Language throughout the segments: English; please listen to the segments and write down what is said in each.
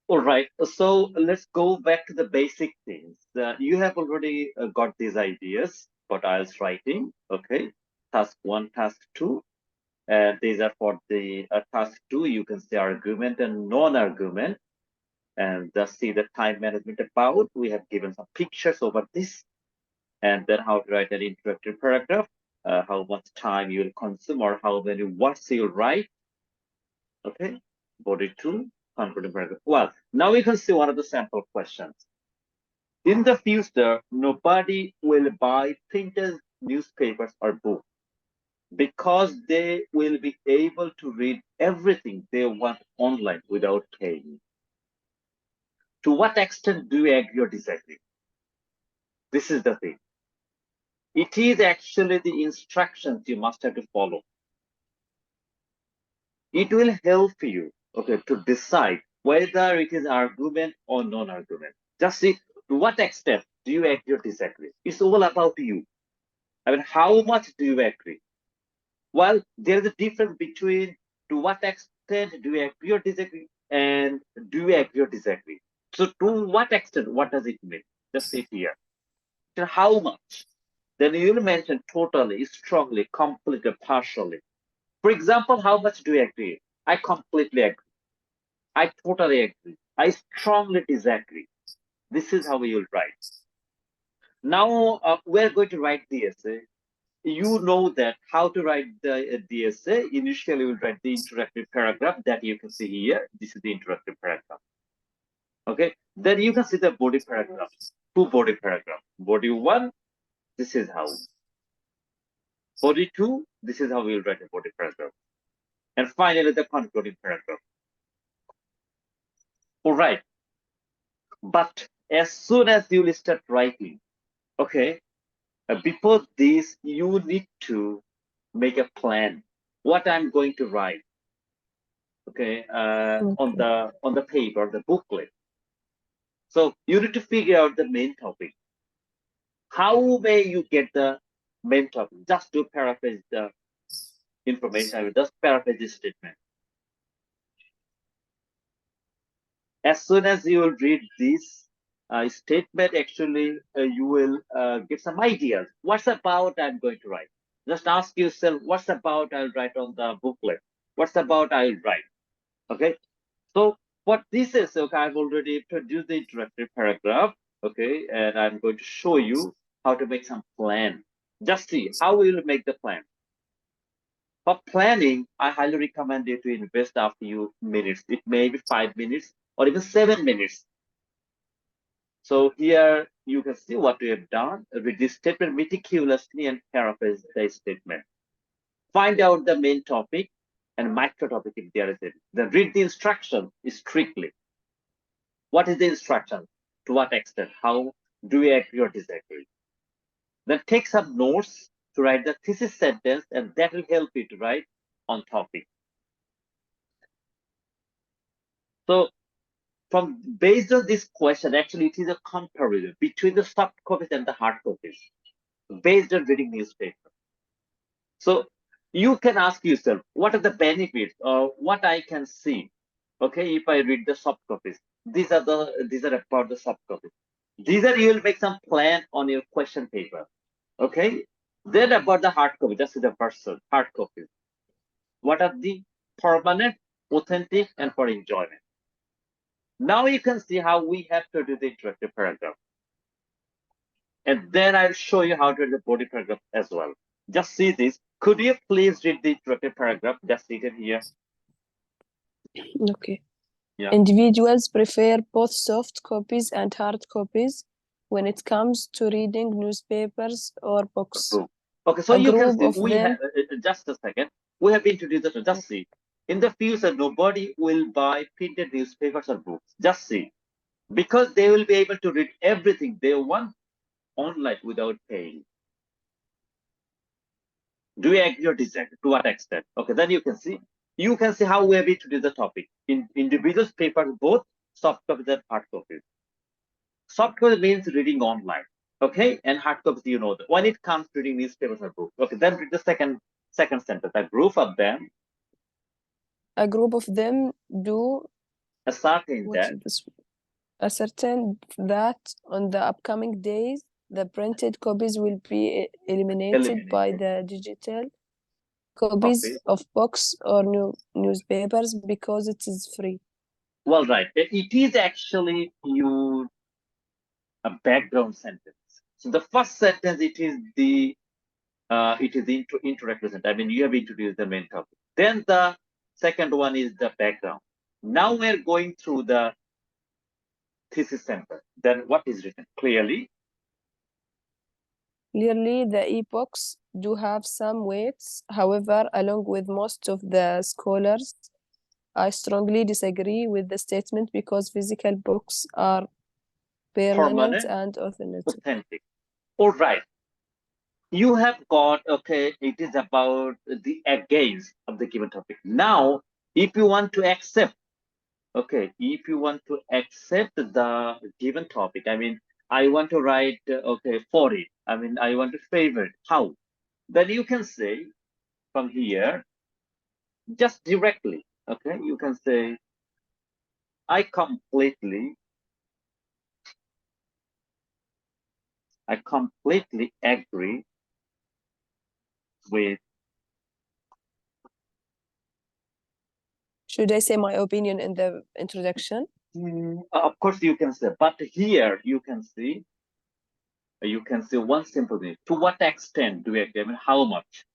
All right, so let's go back to the basic things. You have already got these ideas for IELTS writing, okay? Task one, task two. These are for the task two. You can see argument and non-argument, and just see the time management about. We have given some pictures over this, and then how to write an introductory paragraph, how much time you will consume, or how many words you'll write, okay? Body two, concluding paragraph. Well, now we can see one of the sample questions. In the future, nobody will buy printed newspapers or books because they will be able to read everything they want online without paying. To what extent do you agree or disagree? This is the thing. It is actually the instructions you must have to follow. It will help you, okay, to decide whether it is argument or non-argument. Just see to what extent do you agree or disagree. It's all about you. I mean, how much do you agree? Well, there is a difference between to what extent do you agree or disagree and do you agree or disagree. So to what extent, what does it mean? Just say here. So how much? Then you will mention totally, strongly, completely, partially. For example, how much do you agree? I completely agree. I totally agree. I strongly disagree. This is how we will write. Now we're going to write the essay. You know that how to write the essay. Initially, we'll write the introductory paragraph that you can see here. This is the introductory paragraph. Okay. Then you can see the body paragraph. Two body paragraph. Body one, this is how. Body two, this is how we'll write a body paragraph. And finally, the concluding paragraph. All right. But as soon as you will start writing, okay, before this, you need to make a plan. What I'm going to write, okay, on Okay. the paper, the booklet. So you need to figure out the main topic. How may you get the main topic? Just to paraphrase the information, I will just paraphrase this statement. As soon as you will read this statement, actually, you will get some ideas. What's about I'm going to write? Just ask yourself, what's about I'll write on the booklet? What's about I'll write? Okay. So what this is, okay, I've already produced the introductory paragraph, okay, and I'm going to show you how to make some plan. Just see how we will make the plan. For planning, I highly recommend you to invest a few minutes. It may be 5 minutes or even 7 minutes. So here you can see what we have done. Read this statement meticulously and paraphrase the statement. Find out the main topic and micro topic if there is it. Then read the instruction strictly. What is the instruction? To what extent? How do we agree or disagree? Then take some notes to write the thesis sentence, and that will help you to write on topic. So from based on this question, actually it is a comparison between the soft copies and the hard copies based on reading newspaper. So you can ask yourself, what are the benefits or what I can see? Okay, if I read the soft copies, these are about the soft copies. These are you will make some plan on your question paper. Okay. Then about the hard copy, just the person, hard copies. What are the permanent, authentic, and for enjoyment? Now you can see how we have to do the introductory paragraph. And then I'll show you how to read the body paragraph as well. Just see this. Could you please read the introductory paragraph just stated here? Okay. Yeah. Individuals prefer both soft copies and hard copies when it comes to reading newspapers or books. Okay, so A you can group see of we have them, just a second. We have introduced it. Just see. In the future, nobody will buy printed newspapers or books. Just see. Because they will be able to read everything they want online without paying. Do you agree or disagree? To what extent? Okay, then you can see. You can see how we have introduced the topic. In individuals papers, both soft copies and hard copies. Soft copy means reading online. Okay, and hard copies, you know that. When it comes to reading newspapers or books. Okay, then read the second sentence. A group of them a group of them do ascertain What that is this? Ascertain that on the upcoming days, the printed copies will be eliminated by eliminated the digital copies copies. of books or newspapers because it is free. Well, right. It is actually used a background sentence. So the first sentence, it is the introductory sentence. I mean, you have introduced the main topic. Then the second one is the background. Now we're going through the thesis sentence. Then what is written clearly? Clearly, the ebooks do have some weights. However, along with most of the scholars, I strongly disagree with the statement because physical books are permanent Permanent, and authentic. authentic. All right. You have got, okay, it is about the against of the given topic. Now, if you want to accept, okay, if you want to accept the given topic, I mean, I want to write, okay, for it. I mean, I want to favor it. How? Then you can say from here, just directly, okay, you can say, I completely, I completely agree with, Should I say my opinion in the introduction? of course you can say, but here you can say one simple thing. To what extent do we agree? I mean, how much?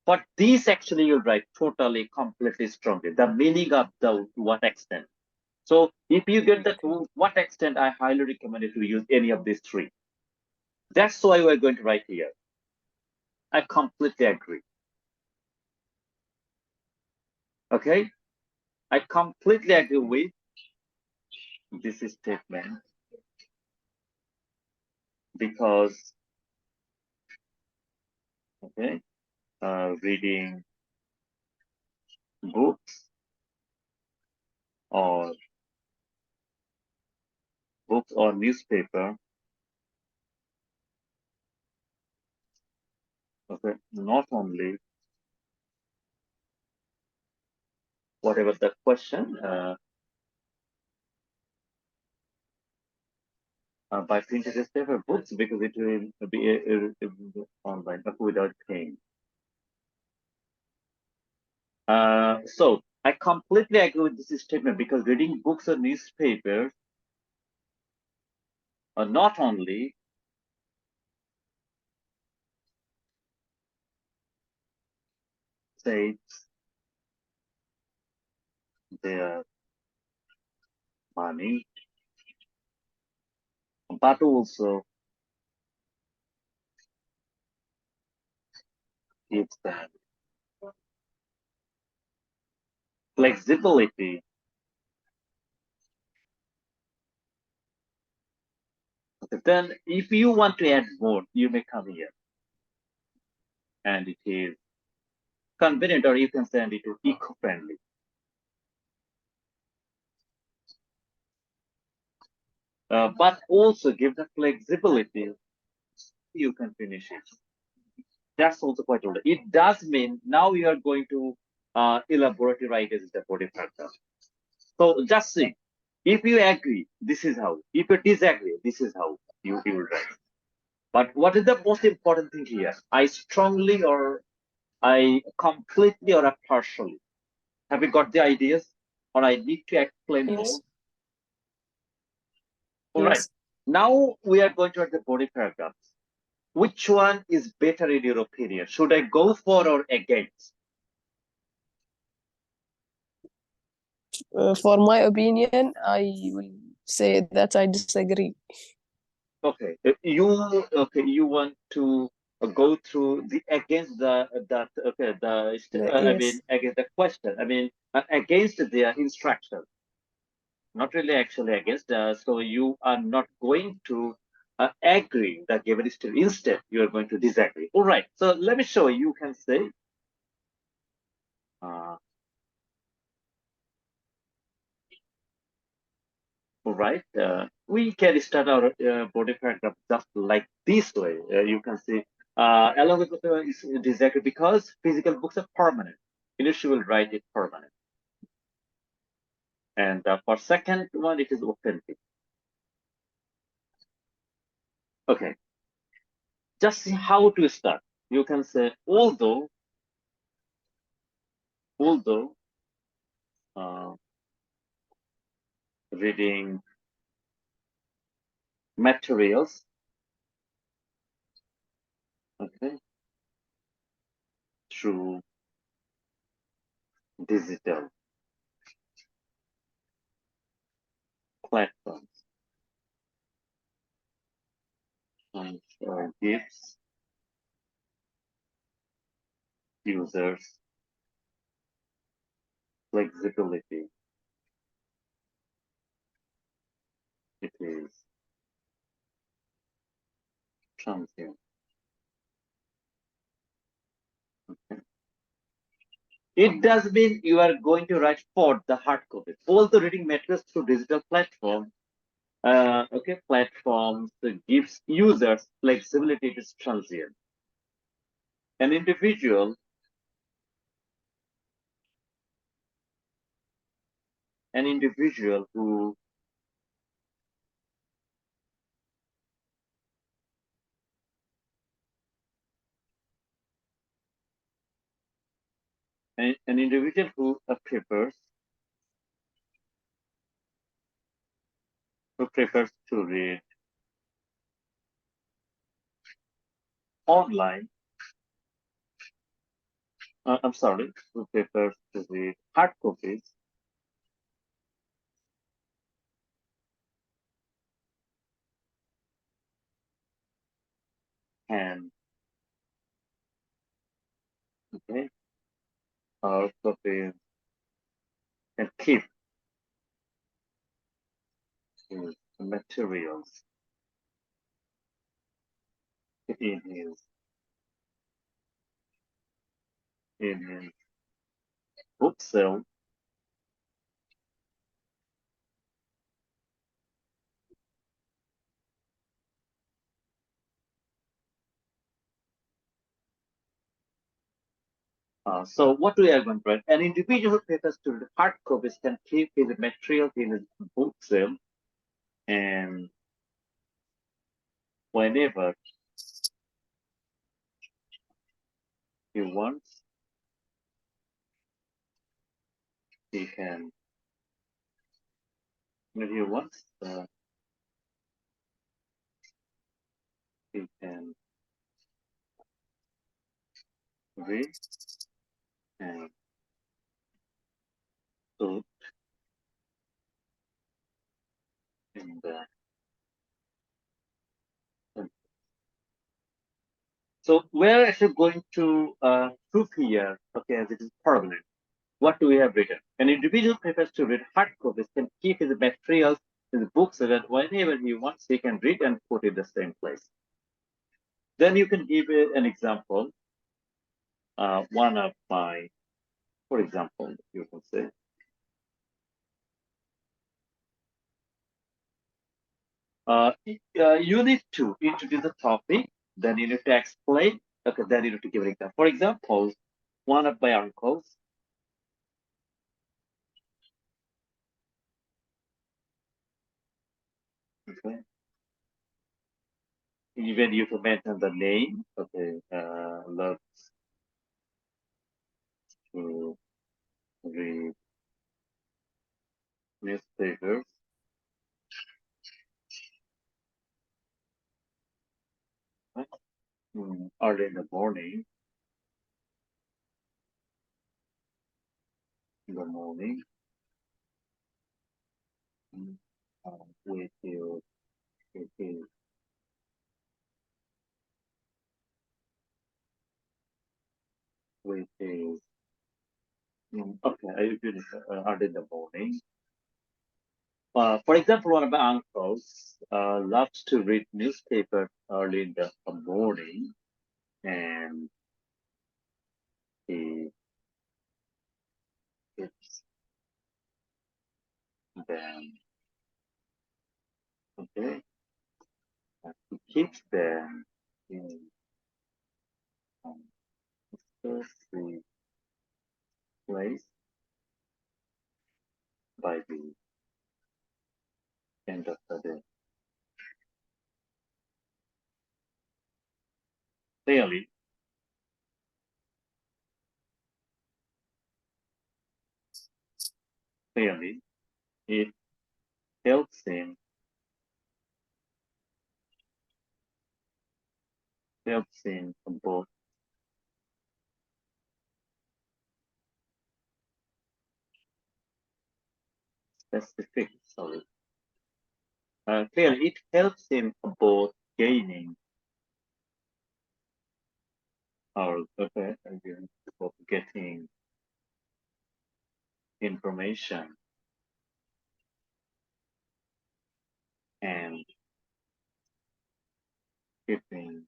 But these actually you write totally, completely strongly. The meaning of the to what extent. So if you get the to what extent, I highly recommend you to use any of these three. That's why we're going to write here. I completely agree. Okay? I completely agree with this statement because, okay, reading books or newspaper, okay, not only whatever the question, by printed newspaper books because it will be online without paying. So I completely agree with this statement because reading books or newspapers are not only saves their money, but also gives them flexibility. Okay, then, if you want to add more, you may come here, and it is convenient, or you can send it to eco-friendly. But also give the flexibility. You can finish it. That's also quite old. It does mean now you are going to elaborate right as the body factor. So just see, if you agree, this is how. If you disagree, this is how you will write. But what is the most important thing here? I strongly or I completely or partially. Have you got the ideas? Or I need to explain more? Yes. All right. Yes. Now we are going to write the body paragraphs. Which one is better in your opinion? Should I go for or against? For my opinion, I will say that I disagree. Okay, you want to go through the against the that okay I mean Yes. against the question. I mean against their instruction, not really actually against. So you are not going to agree the given statement. Instead, you are going to disagree. All right. So let me show you. You can say. Uh, all right. We can start our body paragraph just like this way. You can see along with is disagree because physical books are permanent. You will write it permanent. And for second one, it is authentic. Okay, just see how to start. You can say, although uh, reading materials, okay, through digital platforms and gives users flexibility. It is transient. Okay. It does mean you are going to write for the hard copy. Although reading materials through digital platforms gives users flexibility. It is transient. An individual, an individual who an individual who prefers to read online. I'm sorry, who prefers to read hard copies and okay, hard copies and keep his materials in his in his bookshelf. So what we are going to write? An individual who prefers to read hard copies can keep his material in his bookshelf, and whenever he wants, he can. When he wants, he can read and put in the. So we're actually going to prove here, okay, this is permanent. What do we have written? An individual prefers to read hard copies can keep his materials in the book so that whenever he wants, he can read and put it in the same place. Then you can give an example. One of my, for example, you can say, you need to introduce the topic, then you need to explain, okay, then you need to give an example. For example, one of my uncles, okay, even you can mention the name, okay, loves to read newspapers, right? Early in the morning, mm, with you, with his, with his, okay, I finish early in the morning. For example, one of my uncles loves to read newspaper early in the morning, and he keeps them, okay, he keeps them in um, a safe place, by the end of the day. Clearly, clearly, it helps him both specific, sorry. Clearly, it helps him both gaining or again, both getting information and keeping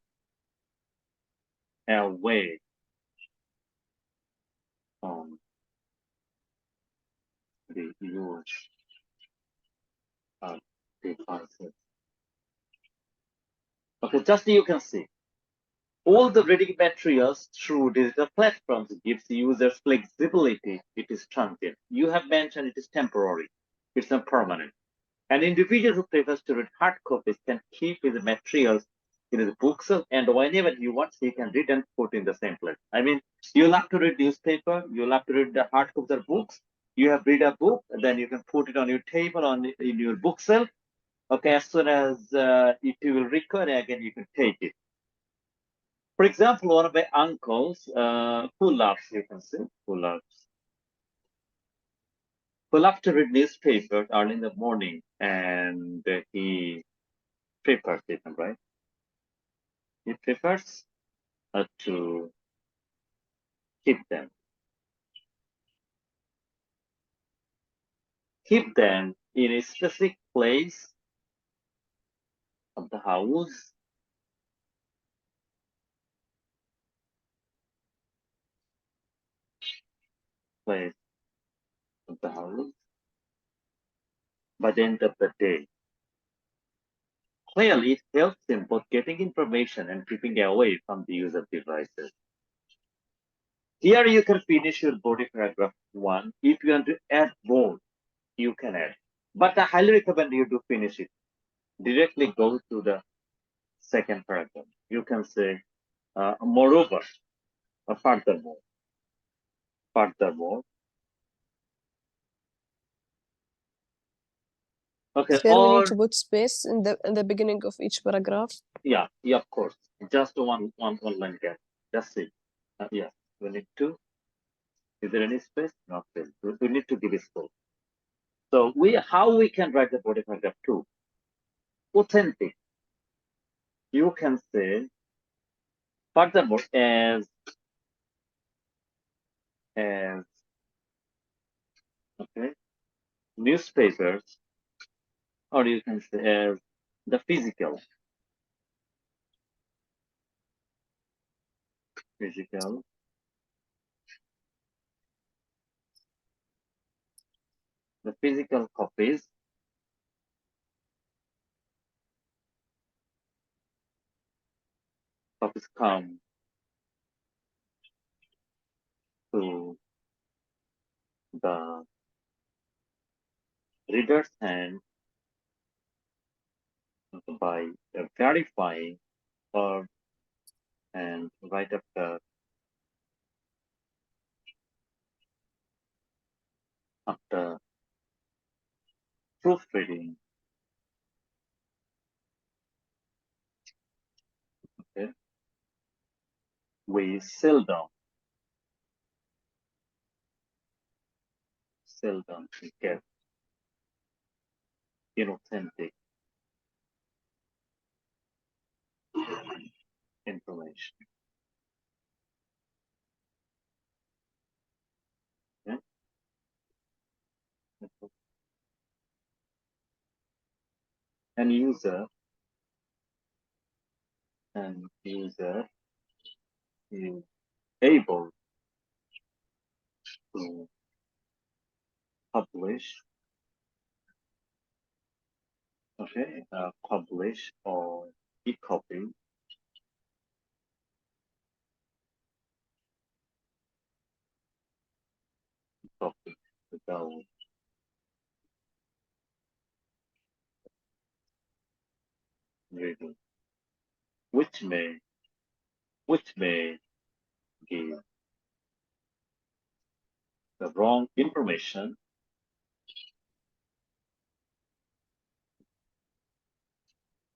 away from the use of devices. Okay, just you can see all the reading materials through digital platforms gives users flexibility. It is transient. You have mentioned it is temporary. It's not permanent. An individual who prefers to read hard copies can keep his materials in his books, and whenever he wants, he can read and put in the same place. I mean, you love to read newspaper, you love to read the hard copies of books. You have read a book, then you can put it on your table in your bookshelf. Okay, as soon as if you will require again, you can take it. For example, one of my uncles who loves, you can say, who loves to read newspapers early in the morning, and he prefers it, right? He prefers to keep them. Keep them in a specific place of the house, place of the house, by the end of the day. Clearly, it helps in both getting information and keeping away from the use of devices. Here you can finish your body paragraph 1. If you want to add more, you can add. But I highly recommend you to finish it. Directly go to the second paragraph. You can say, moreover, or furthermore. Okay, Here we need or to put space in the beginning of each paragraph. yeah, of course. Just one line gap. That's it. Yeah, we need to. Is there any space? Not really. We need to give it space. So how we can write the body paragraph 2? Authentic. You can say furthermore as okay newspapers, or you can say as the physical the physical copies come to the reader's hand by verifying or and right after proofreading. Okay, we seldom get inauthentic information. Okay? And user is able to publish, publish or e-copy copy without reading, which may which may give the wrong information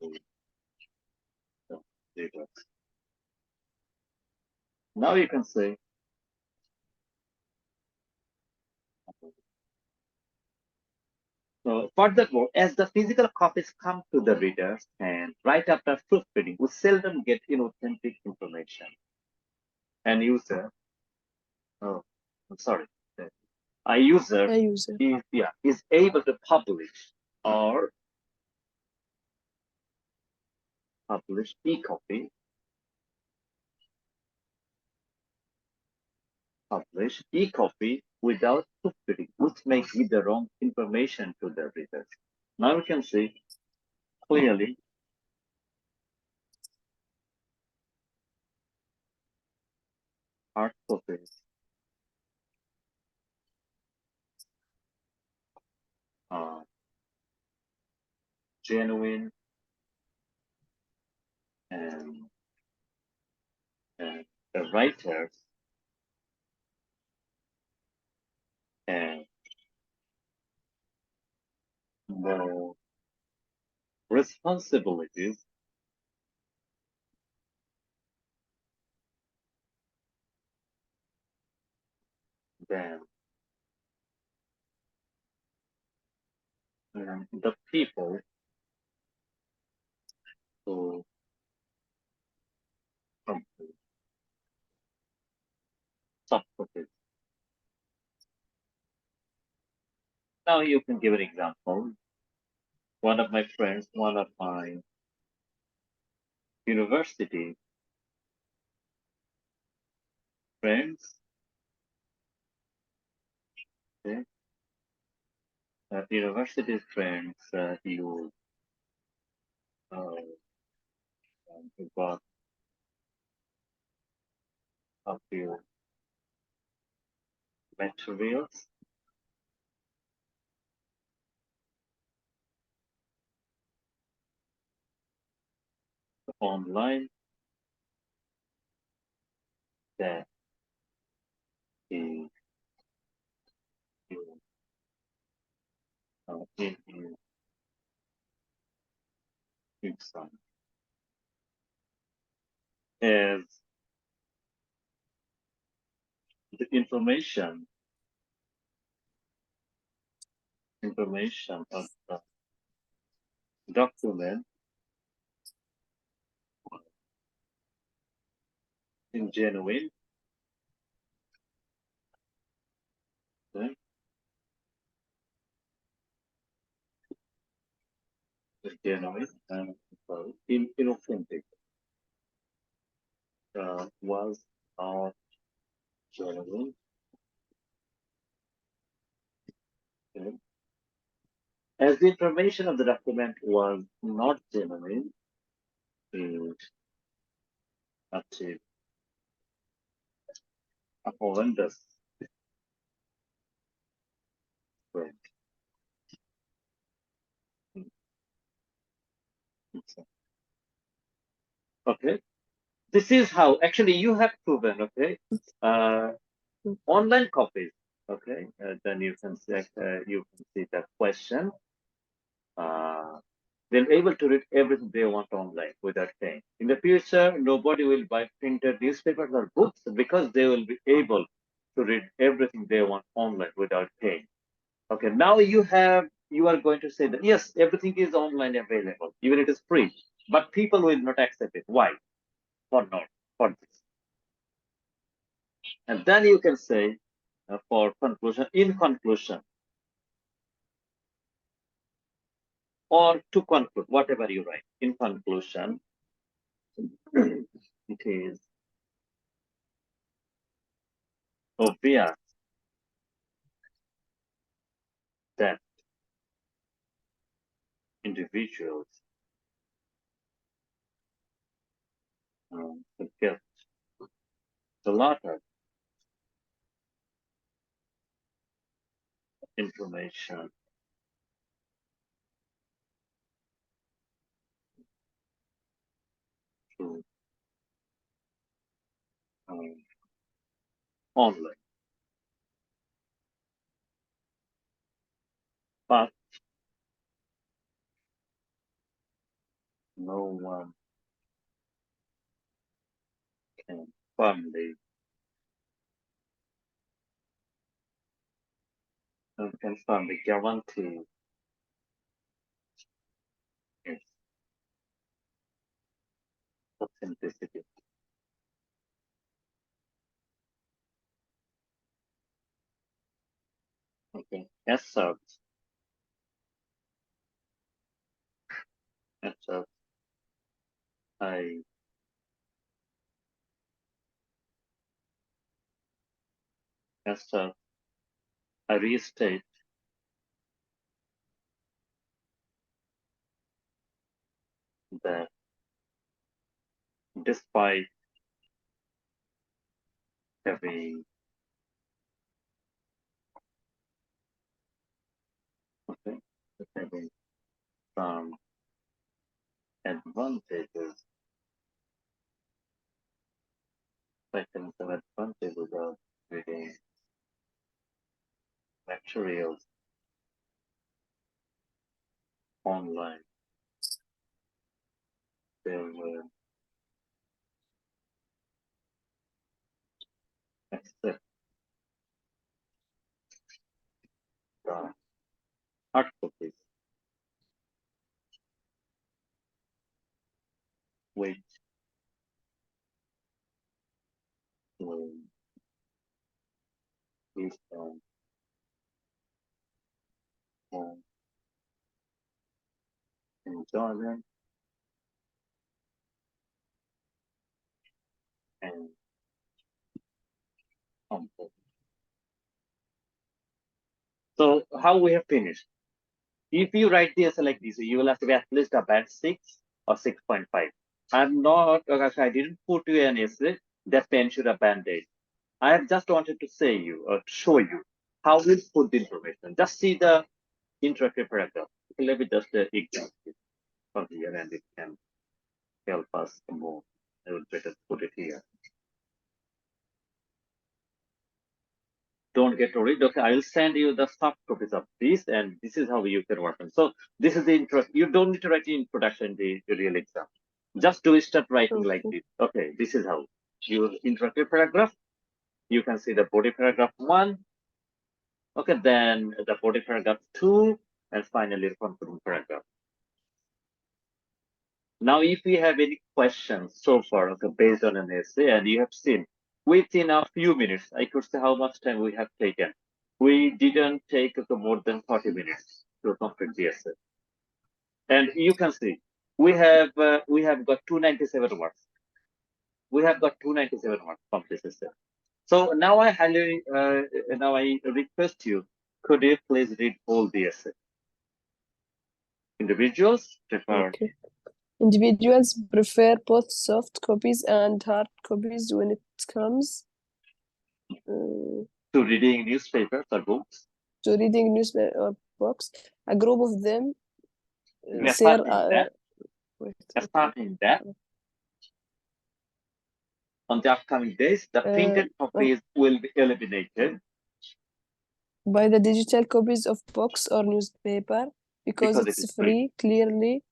to the readers. Now you can say, so furthermore, as the physical copies come to the readers and right after proofreading, we seldom get inauthentic information. And user, oh, I'm sorry, a user A user. is able to or publish e-copy, without proofreading, which may give the wrong information to the readers. Now we can see clearly hard copies are genuine and, and the writers have more responsibilities than the people who complete soft copies. Now you can give an example. One of my university friends, okay, university friends, uh, who got a few materials online that he used in his exam. As the information of the document in genuine, okay, genuine and inauthentic was not genuine. Okay. As the information of the document was not genuine, it achieved a horrendous grade. Okay, this is how actually you have proven. Okay, uh, online copies. Okay, then you can see that question. They're able to read everything they want online without paying. In the future, nobody will buy printed newspapers or books because they will be able to read everything they want online without paying. Okay, now you are going to say that yes, everything is online available, even it is free, but people will not accept it. Why? For not for this. And then you can say for conclusion, in conclusion, or to conclude, whatever you write. In conclusion, it is obvious that individuals get a lot of information to online. But no one can firmly guarantee its authenticity. Okay. As such, I as such I restate that despite having okay, having some advantages, second some advantages of reading materials online. There were except the hard copies, which were based on home enjoyment and comfort. So how we have finished? If you write the essay like this, you will have to be at least a band 6 or 6.5. I'm not, I didn't put you an essay that pen should have band 8. I have just wanted to say you or show you how we'll put the information. Just see the introductory paragraph. Let me just ignore it from here and it can help us more. I would better put it here. Don't get worried. Okay, I'll send you the soft copies of this, and this is how you can work on. So this is the intro. You don't need to write the introduction in the real exam. Just do start writing like this. Okay, this is how your introductory paragraph. You can see the body paragraph 1. Okay, then the body paragraph 2, and finally the concluding paragraph. Now, if you have any questions so far, okay, based on an essay, and you have seen within a few minutes, I could say how much time we have taken. We didn't take more than 40 minutes to complete the essay. And you can see we have got 297 words. We have got 297 words from this essay. So now I request you, could you please read all the essay? Individuals prefer. Okay. Individuals prefer both soft copies and hard copies when it comes to reading newspapers or books. To reading newspaper or books. A group of them Asserting that on the upcoming days, the printed copies will be eliminated by the digital copies of books or newspaper because it's free. Clearly,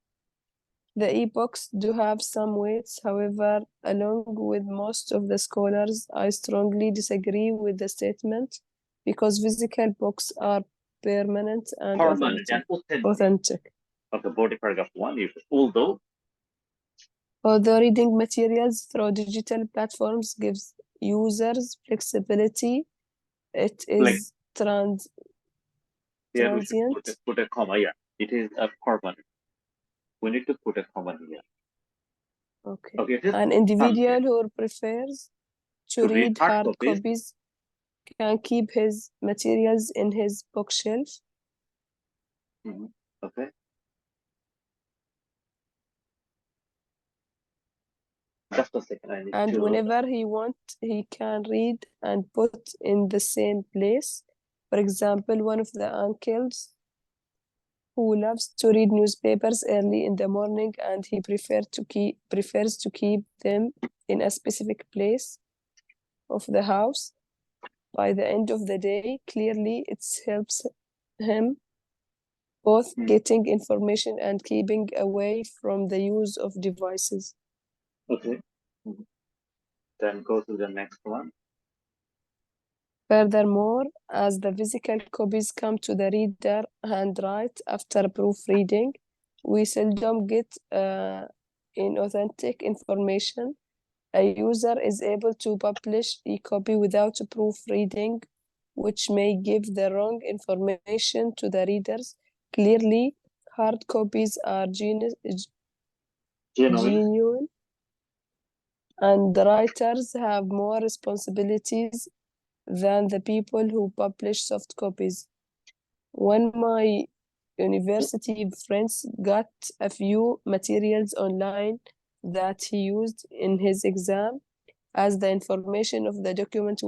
the e-books do have some weights. However, along with most of the scholars, I strongly disagree with the statement because physical books are permanent and authentic. Of the body paragraph 1 is although reading materials through digital platforms gives users flexibility, it is transient. We should put a comma. Yeah, it is a permanent. We need to put a comma here. Okay. An individual who prefers to read hard copies can keep his materials in his bookshelf. Okay. Just a second. And whenever he wants, he can read and put in the same place. For example, one of the uncles who loves to read newspapers early in the morning and he prefers to keep them in a specific place of the house. By the end of the day, clearly it helps him both Hmm. getting information and keeping away from the use of devices. Okay. Mhm. Then go to the next one. Furthermore, as the physical copies come to the reader handwrite after proofreading, we seldom get inauthentic information. A user is able to publish a copy without proofreading, which may give the wrong information to the readers. Clearly, hard copies are Genuine. genuine, and the writers have more responsibilities than the people who publish soft copies. When my university friends got a few materials online that he used in his exam, as the information of the document